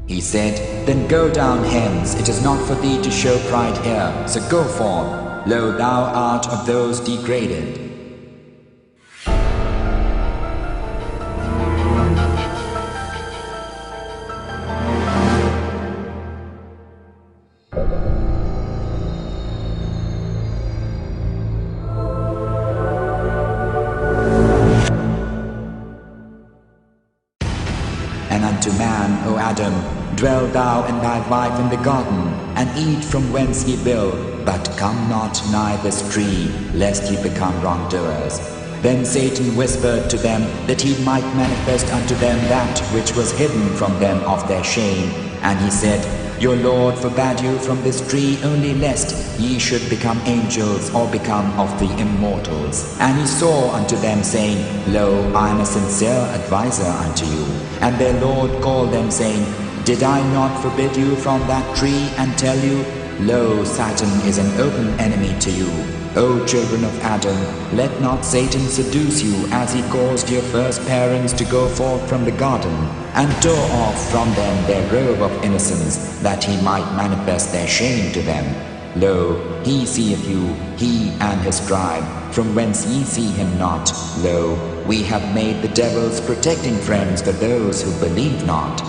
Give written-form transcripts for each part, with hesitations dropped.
He said, Then go down hence, it is not for thee to show pride here, so go forth. Lo, thou art of those degraded. And unto man, O Adam, dwell thou and thy wife in the garden, and eat from whence ye will, but come not nigh this tree, lest ye become wrongdoers. Then Satan whispered to them that he might manifest unto them that which was hidden from them of their shame. And he said, Your Lord forbade you from this tree only lest ye should become angels or become of the immortals. And he swore unto them, saying, Lo, I am a sincere adviser unto you. And their Lord called them, saying, Did I not forbid you from that tree, and tell you, Lo, Satan is an open enemy to you. O children of Adam, let not Satan seduce you, as he caused your first parents to go forth from the garden, and tore off from them their robe of innocence, that he might manifest their shame to them. Lo, he seeth you, he and his tribe, from whence ye see him not. Lo, we have made the devils protecting friends for those who believe not.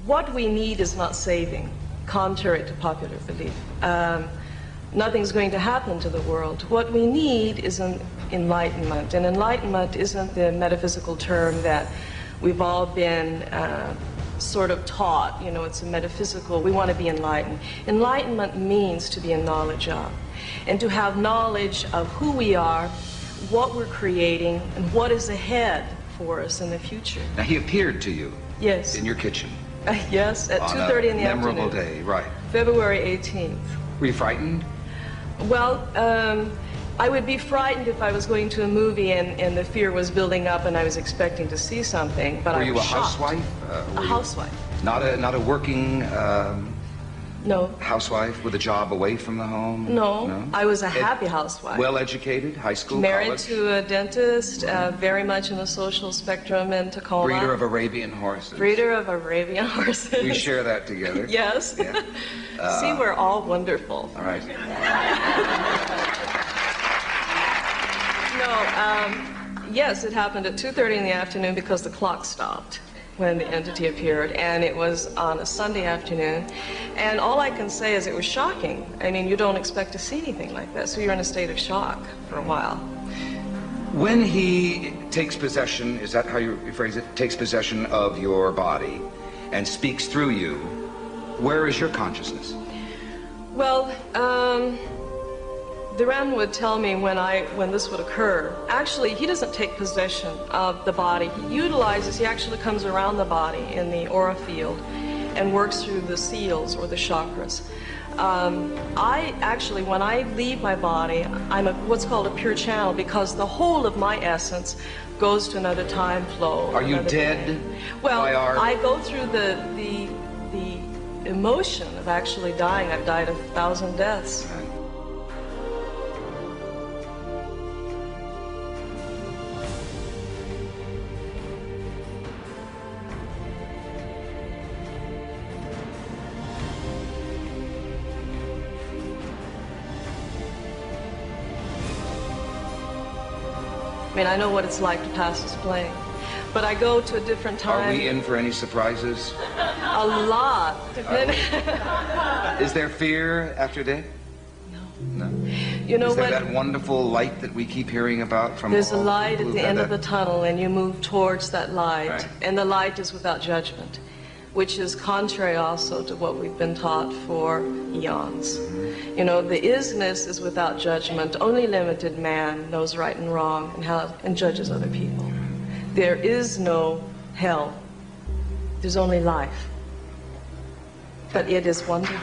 What we need is not saving, contrary to popular belief. Nothing's going to happen to the world. What we need is an enlightenment, and enlightenment isn't the metaphysical term that we've all been sort of taught. You know, it's a metaphysical, we want to be enlightened. Enlightenment means to be in knowledge of, and to have knowledge of who we are, what we're creating, and what is ahead for us in the future. Now, he appeared to you. Yes. In your kitchen. Yes, at 2:30 in the afternoon. Memorable day, right. February 18th. Were you frightened? Well, I would be frightened if I was going to a movie and the fear was building up and I was expecting to see something, but I was shocked. Were you a housewife? A housewife. Not a working no. housewife with a job away from the home? No. I was a happy housewife. Well educated, high school, married college? to a dentist, very much in the social spectrum in Tacoma. Breeder of Arabian horses. Breeder of Arabian horses. We share that together. Yes. Yeah. See, we're all wonderful. All right. No, yes, it happened at 2:30 in the afternoon because the clock stopped when the entity appeared, and it was on a Sunday afternoon, and all I can say is it was shocking. I mean, you don't expect to see anything like that, so you're in a state of shock for a while. When he takes possession, is that how you phrase it, takes possession of your body and speaks through you, where is your consciousness? Well, the Ram would tell me when this would occur. Actually, he doesn't take possession of the body. He actually comes around the body in the aura field and works through the seals or the chakras. When I leave my body, I'm what's called a pure channel, because the whole of my essence goes to another time flow. Are you dead? Well, I go through the emotion of actually dying. I've died 1,000 deaths. I mean, I know what it's like to pass this plane, but I go to a different time. Are we in for any surprises? A lot. Is there fear after death? No. You know Is there what? that wonderful light that we keep hearing about from? There's a light at the end of the tunnel, and you move towards that light, right. And the light is without judgment, which is contrary also to what we've been taught for eons. You know, the isness is without judgment. Only limited man knows right and wrong and judges other people. There is no hell. There's only life. But it is wonderful.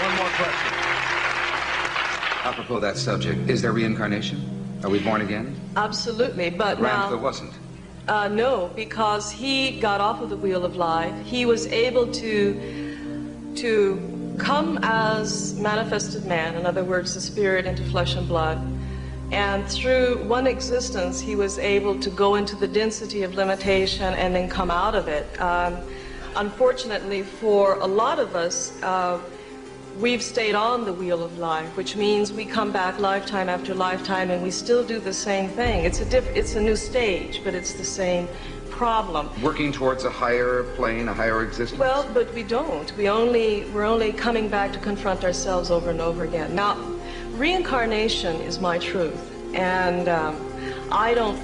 One more question. Apropos that subject, is there reincarnation? Are we born again? Absolutely, but Grant now... there wasn't. No, because he got off of the wheel of life. He was able to come as manifested man, in other words, the spirit into flesh and blood. And through one existence, he was able to go into the density of limitation and then come out of it. Unfortunately, for a lot of us, we've stayed on the wheel of life, which means we come back lifetime after lifetime and we still do the same thing. It's a new stage, but it's the same problem. Working towards a higher plane, a higher existence? Well, but we don't. We're only coming back to confront ourselves over and over again. Now, reincarnation is my truth, and I don't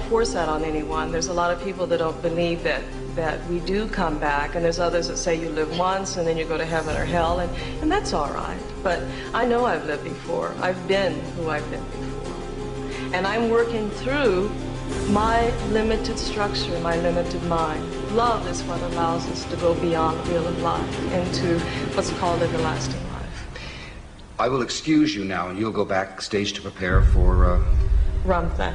force that on anyone. There's a lot of people that don't believe that we do come back, and there's others that say you live once and then you go to heaven or hell, and that's all right. But I know I've lived before. I've been who I've been before. And I'm working through my limited structure, my limited mind. Love is what allows us to go beyond the wheel of life into what's called everlasting life. I will excuse you now, and you'll go backstage to prepare for Ramtha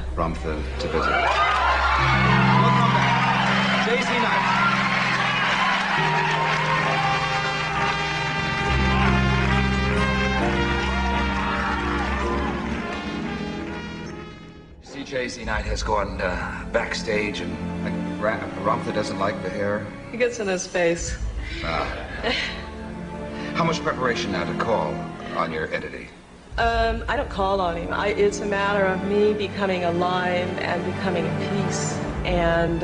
to visit. We'll come back. J.Z. Knight. See, J.Z. Knight has gone backstage, and Ramtha doesn't like the hair. He gets in his face. How much preparation now to call on your entity? I don't call on him. It's a matter of me becoming alive and becoming at peace and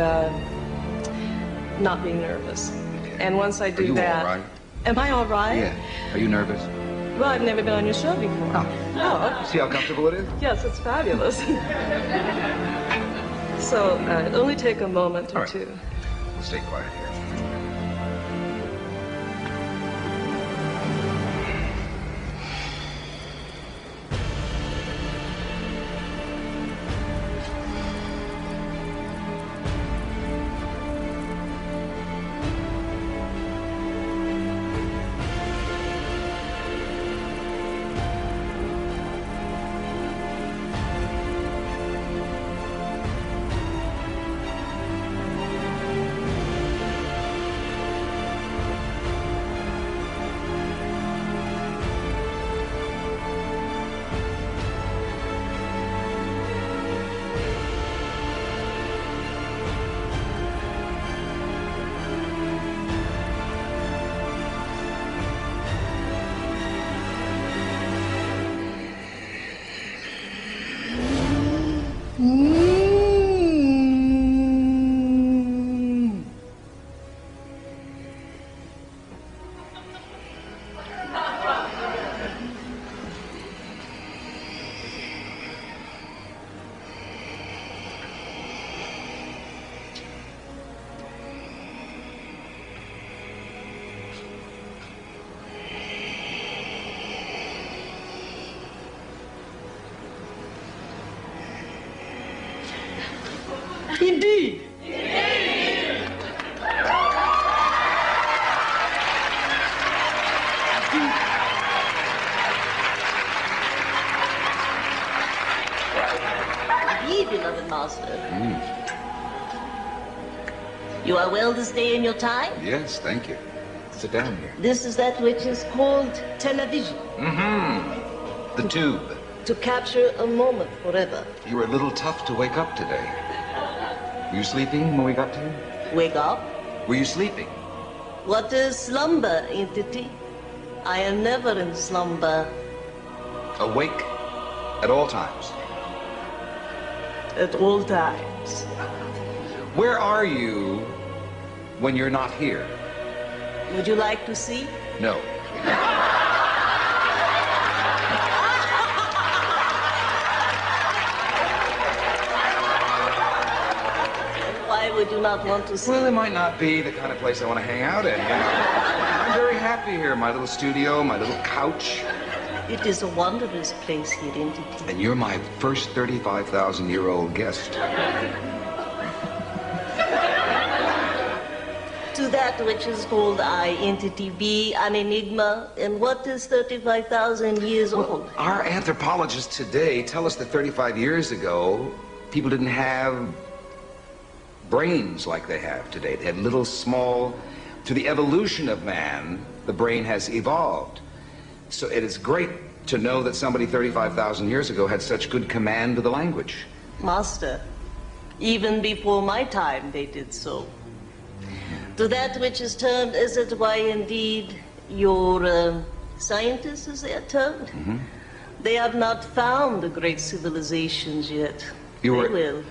not being nervous. And once I do that... Are you all right? Am I all right? Yeah. Are you nervous? Well, I've never been on your show before. Oh. Oh. See how comfortable it is? Yes, it's fabulous. So, only take a moment or two. We'll stay quiet here. Indeed. Indeed, beloved master. You are well this day in your time? Yes, thank you. Sit down here. This is that which is called television. The tube. To capture a moment forever. You were a little tough to wake up today. Were you sleeping when we got to you? Wake up? Were you sleeping? What is slumber, entity? I am never in slumber. Awake at all times. At all times. Where are you when you're not here? Would you like to see? No. Why would you not want to see? Well, it might not be the kind of place I want to hang out in, you know. I'm very happy here, my little studio, my little couch. It is a wondrous place here, entity. And you're my first 35,000-year-old guest. To that which is called I, entity, be an enigma, and what is 35,000 years old? Our anthropologists today tell us that 35 years ago, people didn't have brains like they have today. They had little small, through the evolution of man, the brain has evolved. So it is great to know that somebody 35,000 years ago had such good command of the language. Master, even before my time they did so. To that which is termed, is it why indeed your scientists, as they are termed, they have not found the great civilizations yet. They will.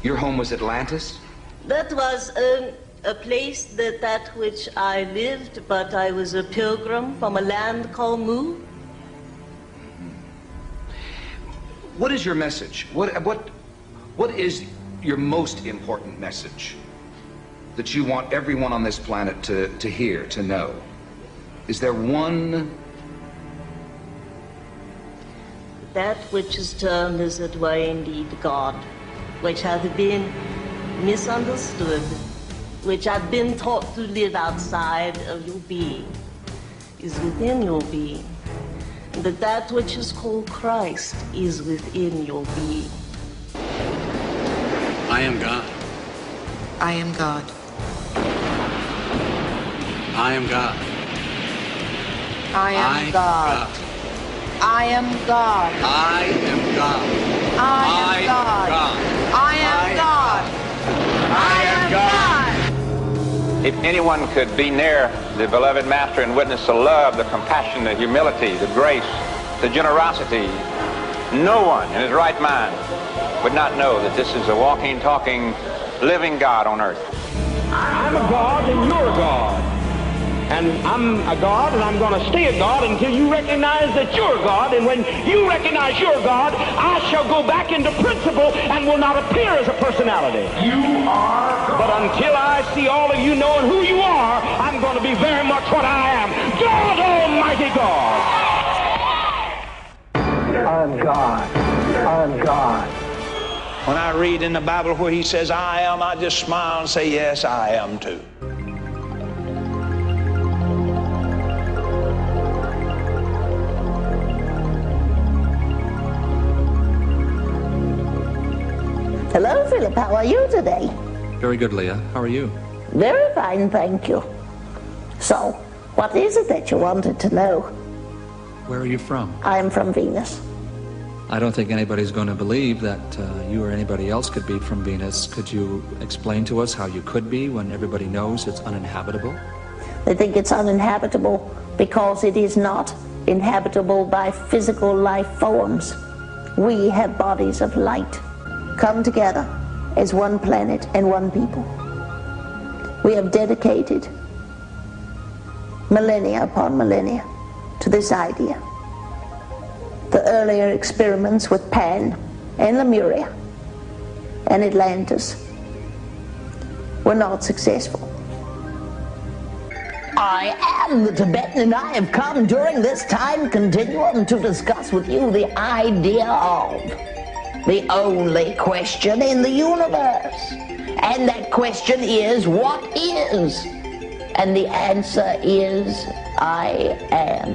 Your home was Atlantis? That was a place that which I lived, but I was a pilgrim from a land called Mu. What is your message? What is your most important message that you want everyone on this planet to hear, to know? Is there one? That which is termed as it were indeed God, which hath been misunderstood, which hath been taught to live outside of your being, is within your being. That which is called Christ is within your being. I am God. I am God. I am God. I am God. I am God. I am God. I am God. I am God. I am God. If anyone could be near the beloved Master and witness the love, the compassion, the humility, the grace, the generosity, no one in his right mind would not know that this is a walking, talking, living God on earth. I'm a God and you're a God. And I'm a God and I'm going to stay a God until you recognize that you're a God. And when you recognize you're a God, I shall go back into principle and will not appear as a personality. You are God. But until I see all of you knowing who you are, I'm going to be very much what I am. God Almighty God. I'm God. I'm God. When I read in the Bible where he says, I am, I just smile and say, yes, I am too. Hello, Philip. How are you today? Very good, Leah. How are you? Very fine, thank you. So, what is it that you wanted to know? Where are you from? I'm from Venus. I don't think anybody's going to believe that you or anybody else could be from Venus. Could you explain to us how you could be when everybody knows it's uninhabitable? They think it's uninhabitable because it is not inhabitable by physical life forms. We have bodies of light, come together as one planet and one people. We have dedicated millennia upon millennia to this idea. The earlier experiments with Pan and Lemuria and Atlantis were not successful. I am the Tibetan, and I have come during this time continuum to discuss with you the idea of the only question in the universe. And that question is, what is? And the answer is, I am.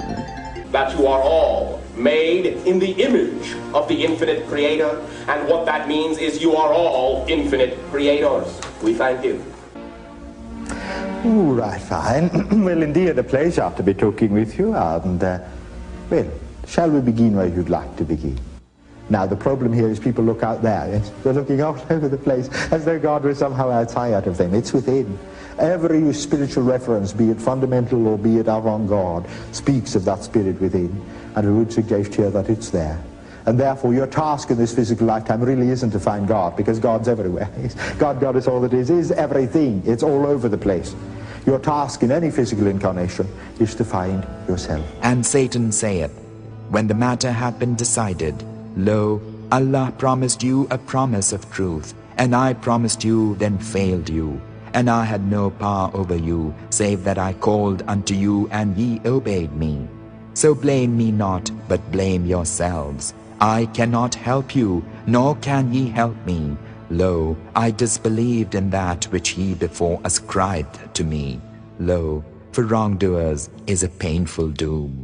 That you are all made in the image of the infinite creator, and what that means is you are all infinite creators. We thank you. All right, fine. Well, indeed, a pleasure to be talking with you, and well, shall we begin where you'd like to begin? Now, the problem here is people look out there, yes? They're looking all over the place as though God was somehow outside of them. It's within. Every spiritual reference, be it fundamental or be it avant-garde, speaks of that spirit within, and we would suggest here that it's there. And therefore, your task in this physical lifetime really isn't to find God, because God's everywhere. God is all that is everything. It's all over the place. Your task in any physical incarnation is to find yourself. And Satan saith, when the matter had been decided, lo, Allah promised you a promise of truth, and I promised you, then failed you. And I had no power over you, save that I called unto you, and ye obeyed me. So blame me not, but blame yourselves. I cannot help you, nor can ye help me. Lo, I disbelieved in that which ye before ascribed to me. Lo, for wrongdoers is a painful doom.